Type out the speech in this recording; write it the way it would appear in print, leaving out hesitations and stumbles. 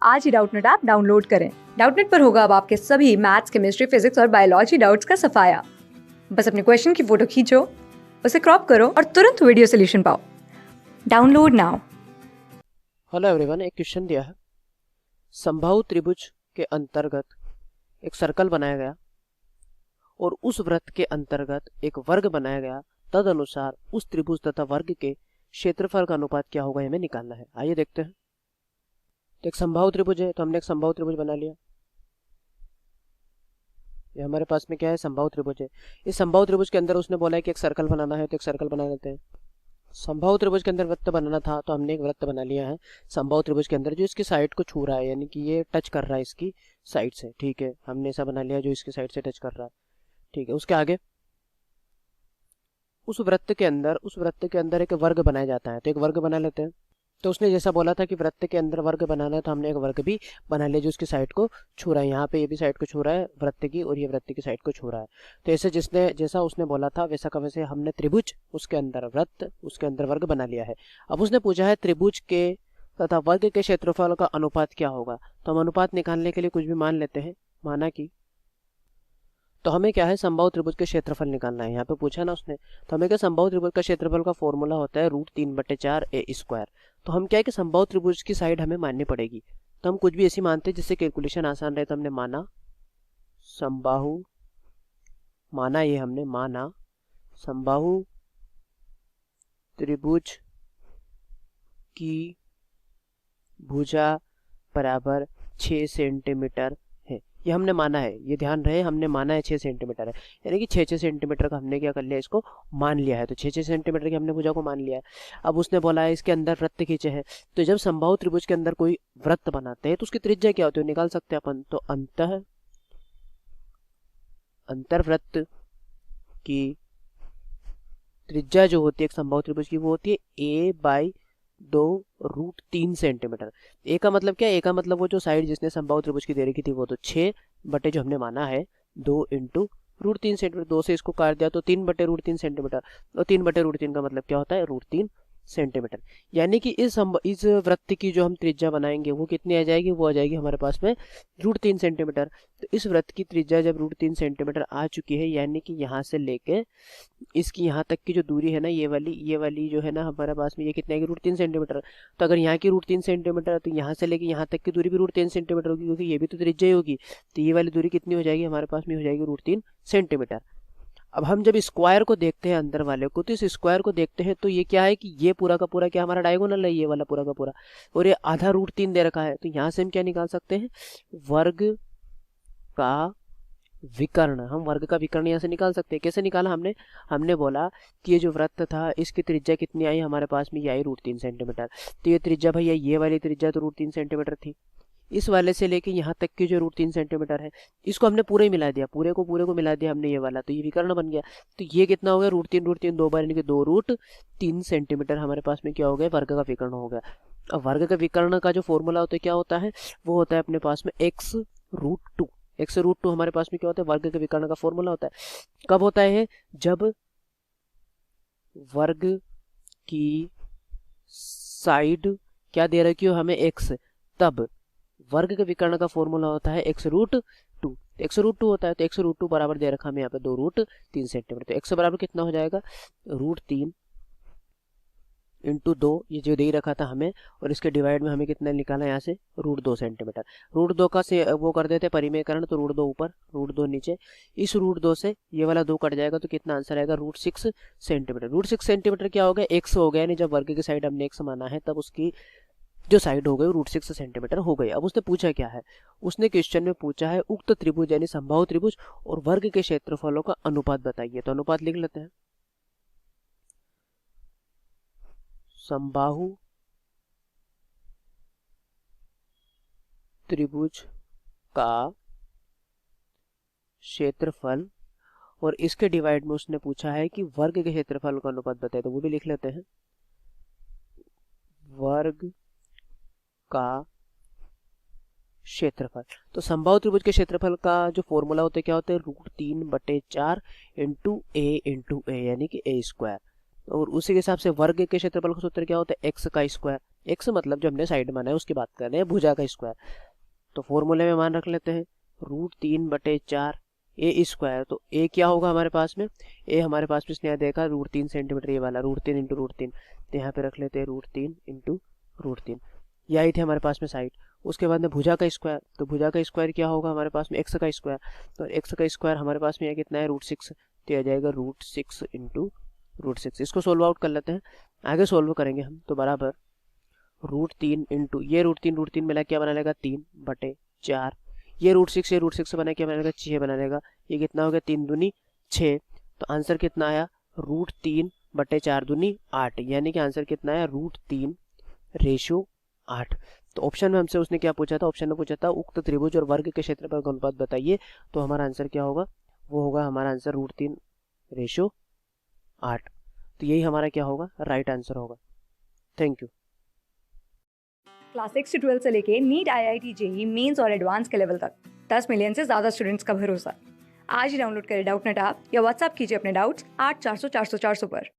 आज ही Doubtnut app download करें। Doubtnut पर होगा अब आपके सभी मैथ्स, केमिस्ट्री, फिजिक्स और बायोलॉजी डाउट्स का सफाया। बस अपने क्वेश्चन की फोटो खींचो, उसे क्रॉप करो और तुरंत वीडियो सोल्यूशन पाओ। Download now. हेलो एवरीवन, एक क्वेश्चन दिया है। समबाहु त्रिभुज के अंतर्गत एक सर्कल बनाया गया और उस वृत्त के अंतर्गत एक वर्ग बनाया गया। तदनुसार उस त्रिभुज तथा वर्ग के क्षेत्रफल का अनुपात क्या होगा, हमें निकालना है। आइए देखते हैं। तो एक समबाहु त्रिभुज है, तो हमने एक समबाहु त्रिभुज बना लिया। ये हमारे पास में क्या है, समबाहु त्रिभुज है। इस समबाहु त्रिभुज के अंदर उसने बोला है कि एक सर्कल बनाना है, तो एक सर्कल बना लेते हैं। समबाहु त्रिभुज के अंदर वृत्त बनाना था, तो हमने एक वृत्त बना लिया है समबाहु त्रिभुज के अंदर, जो इसकी साइड को छू रहा है, यानी कि ये टच कर रहा है इसकी साइड से। ठीक है, हमने ऐसा बना लिया जो इसकी साइड से टच कर रहा है। ठीक है, उसके आगे उस वृत्त के अंदर एक वर्ग बनाया जाता है, तो एक वर्ग बना लेते हैं। तो उसने जैसा बोला था कि वृत्त के अंदर वर्ग बनाना है, तो हमने एक वर्ग भी बना लिया जो उसकी साइड को छू रहा है। यहाँ पे ये भी साइड को छू रहा है वृत्त की, और ये वृत्त की साइड को छू रहा है। तो ऐसे जैसा उसने बोला था वैसा का वैसे हमने त्रिभुज, उसके अंदर वृत्त, उसके अंदर वर्ग बना लिया है। अब उसने पूछा है त्रिभुज के तथा वर्ग के क्षेत्रफल का अनुपात क्या होगा। तो हम अनुपात निकालने के लिए कुछ भी मान लेते हैं। माना कि तो हमें क्या है, समबाहु त्रिभुज के क्षेत्रफल निकालना है। यहाँ पे पूछा ना उसने, तो हमें क्या, समबाहु त्रिभुज का क्षेत्रफल का फॉर्मूला होता है √3/4a²। तो हम क्या है कि समबाहु त्रिभुज की साइड हमें माननी पड़ेगी। तो हम कुछ भी ऐसी मानते हैं जिससे कैलकुलेशन आसान रहे। तो हमने माना समबाहु, माना ये हमने माना समबाहु त्रिभुज की भुजा बराबर 6 सेंटीमीटर है। ये हमने माना है, ये ध्यान रहे, हमने माना है 6 सेंटीमीटर है, यानी कि 6 सेंटीमीटर का हमने क्या कर लिया, इसको मान लिया है। तो 6 सेंटीमीटर की हमने भुजा को मान लिया है। अब उसने बोला है इसके अंदर वृत्त खींचे हैं। तो जब समबाहु त्रिभुज के अंदर कोई वृत्त बनाते हैं तो उसकी त्रिज्या क्या होती है, निकाल सकते हैं अपन। तो अंतर्वृत्त की त्रिज्या जो होती है एक समबाहु त्रिभुज की, वो होती है a/2√3 सेंटीमीटर। ए का मतलब क्या है, ए का मतलब वो जो साइड जिसने समबाहु त्रिभुज की दे रखी थी वो तो 6 बटे जो हमने माना है 2 × √3 सेंटीमीटर। 2 से इसको काट दिया तो 3/√3 सेंटीमीटर, और 3/√3 का मतलब क्या होता है, √3 सेंटीमीटर। यानी कि इस वृत्त की जो हम त्रिज्या बनाएंगे वो कितनी आ जाएगी, वो आ जाएगी हमारे पास में √3 सेंटीमीटर। तो इस वृत्त की त्रिज्या जब √3 सेंटीमीटर आ चुकी है, यानी कि यहाँ से लेके इसकी यहाँ तक की जो दूरी है ना, ये वाली जो है ना हमारे पास में, ये कितनी आएगी, √3 सेंटीमीटर। तो अगर यहाँ की √3 सेंटीमीटर है तो यहाँ से लेके यहाँ तक की दूरी भी √3 सेंटीमीटर होगी, क्योंकि ये भी तो त्रिज्या ही होगी। तो ये वाली दूरी कितनी हो जाएगी हमारे पास में, हो जाएगी √3 सेंटीमीटर। अब हम जब स्क्वायर को देखते हैं अंदर वाले को, तो इस स्क्वायर को देखते हैं तो ये क्या है कि ये पूरा का पूरा क्या हमारा डायगोनल है, ये वाला पूरा का पूरा, और ये आधा √3 दे रखा है। तो यहाँ से हम क्या निकाल सकते हैं, वर्ग का विकर्ण। हम वर्ग का विकर्ण यहाँ से निकाल सकते हैं। कैसे निकाला हमने बोला कि ये जो वृत्त था इसकी त्रिज्या कितनी आई हमारे पास में, ये आई √3 सेंटीमीटर। तो ये त्रिज्या भैया, ये वाली त्रिज्या तो √3 सेंटीमीटर थी। इस वाले से लेके यहाँ तक की जो √3 सेंटीमीटर है, इसको हमने पूरे ही मिला दिया, पूरे को मिला दिया हमने ये वाला, तो ये विकर्ण बन गया। तो ये कितना हो गया, √3 दो बार, यानी कि 2√3 सेंटीमीटर हमारे पास में क्या हो गया, वर्ग का विकर्ण हो गया। अब वर्ग का विकर्ण का जो फॉर्मूला होता है क्या होता है, वो होता है अपने पास में x√2। x√2 हमारे पास में क्या होता है, वर्ग के विकर्ण का फॉर्मूला होता है। कब होता है, जब वर्ग की साइड क्या दे रखी हो हमें, x, तब वर्ग के विकर्ण का फॉर्मूला होता है x√2। x√2 होता है, तो x√2 बराबर दे रखा हमें यहाँ पे 2√3 सेंटीमीटर। तो x बराबर कितना हो जाएगा, √3 × 2, ये जो दे रखा था हमें, और इसके डिवाइड में हमें कितना निकाला यहाँ से, √2 सेंटीमीटर। √2 का से वो कर देते परिमेयकरण, तो √2 ऊपर √2 नीचे। इस √2 से ये वाला 2 कट जाएगा, तो कितना आंसर आएगा, √6 सेंटीमीटर। √6 सेंटीमीटर क्या हो गया, x हो गया, यानी जब वर्ग की साइड हमने x माना है तब उसकी जो साइड हो गई √6 सेंटीमीटर हो गई। अब उसने पूछा क्या है, उसने क्वेश्चन में पूछा है उक्त त्रिभुज यानी समबाहु त्रिभुज और वर्ग के क्षेत्रफलों का अनुपात बताइए। तो अनुपात लिख लेते हैं। समबाहु त्रिभुज का क्षेत्रफल, और इसके डिवाइड में उसने पूछा है कि वर्ग के क्षेत्रफल का अनुपात बताइए। तो वो भी लिख लेते हैं, वर्ग का क्षेत्रफल। तो समबाहु त्रिभुज के क्षेत्रफल का जो फॉर्मूला होता है क्या होता है, √3/4 × a, यानी कि a²। और उसी के हिसाब से वर्ग के क्षेत्रफल का सूत्र क्या होता है, x² एक्स मतलब जो हमने साइड माना है उसकी बात कर रहे हैं, भुजा का स्क्वायर। तो फॉर्मूले में मान रख लेते हैं √3/4 ए स्क्वायर। तो ए क्या होगा हमारे पास में, ए हमारे पास में इसने देखा √3 सेंटीमीटर, ये वाला √3 इंटू √3। तो यहाँ पे रख लेते हैं √3 इंटू √3। यही थे हमारे पास में साइड। उसके बाद में भुजा का स्क्वायर, तो भुजा का स्क्वायर क्या होगा हमारे पास में, एक्स का स्क्वायर। तो एक्स का स्क्वायर हमारे पास में यह कितना है, √6। तो आ जाएगा √6 इंटू √6। इसको सोल्व आउट कर लेते हैं, आगे सोल्व करेंगे हम। तो बराबर √3 इंटू ये √3 मिला क्या बना लेगा, 3/4। ये √6 से बना क्या बना लेगा, 6 बना लेगा। ये कितना हो गया, 3 दूनी 6। तो आंसर कितना आया, √3/4 दूनी 8, यानी कि आंसर कितना आया, √3/8। तो ऑप्शन में हमसे उसने क्या पूछा था, ऑप्शन में पूछा था उक्त त्रिभुज और वर्ग के क्षेत्रफल का अनुपात बताइए। तो हमारा आंसर क्या होगा, वो होगा हमारा आंसर √3/8। तो यही हमारा क्या होगा, राइट आंसर होगा। Thank you. क्लास 6 से 12 से लेके नीट, IIT, JEE मेंस और एडवांस के लेवल तक 10 मिलियन से ज़्यादा स्टूडेंट्स का भरोसा। आज ही डाउनलोड करें डाउटनेट ऐप या व्हाट्सएप कीजिए अपने डाउट्स 8400 400 400 पर।